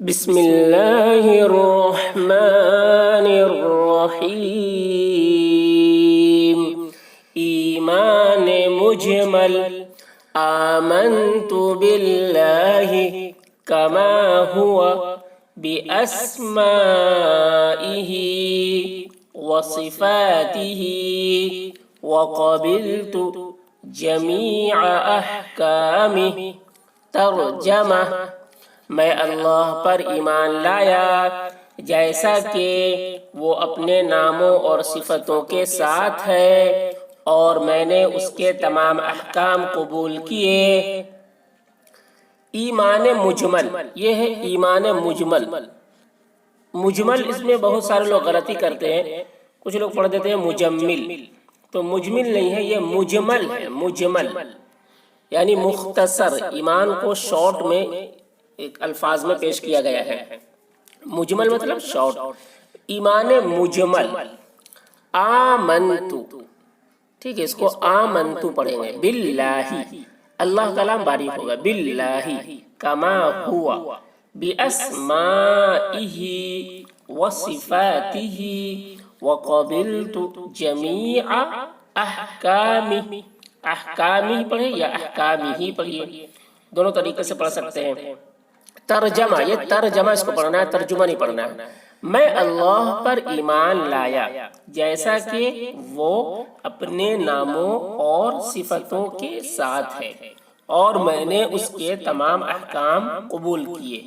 بسم اللہ الرحمن الرحیم۔ ایمان مجمل، آمنت باللہ کما ہوا بأسمائہ وصفاتہ وقبلت جمیع احکامہ۔ ترجمہ: میں اللہ پر ایمان لایا جیسا کہ وہ اپنے ناموں اور صفتوں کے ساتھ ہے، اور میں نے اس کے تمام احکام قبول کیے۔ ایمان مجمل، یہ ہے ایمان مجمل۔ مجمل اس میں بہت سارے لوگ غلطی کرتے ہیں، کچھ لوگ پڑھ دیتے ہیں مجمل، تو مجمل نہیں ہے، یہ مجمل ہے۔ مجمل یعنی مختصر، ایمان کو شارٹ میں ایک الفاظ میں پیش کیا گیا ہے۔ مجمل مطلب شارٹ۔ ایمان مجمل، آمنتو، ٹھیک ہے، اس کو آمنتو پڑھیں گے۔ باللہ، اللہ کا لام باریک ہوگا، باللہ کما ہوا باسمائہ وصفاتہ وقبلت جمیع احکامہ۔ احکامہ پڑھیں یا احکامہ پڑھیے، دونوں طریقے سے پڑھ سکتے ہیں۔ ترجمہ، یہ ترجمہ اس کو پڑھنا ہے، ترجمہ نہیں پڑھنا ہے۔ میں اللہ پر ایمان لایا جیسا کہ وہ اپنے ناموں اور صفتوں کے ساتھ ہے، اور میں نے اس کے تمام احکام قبول کیے۔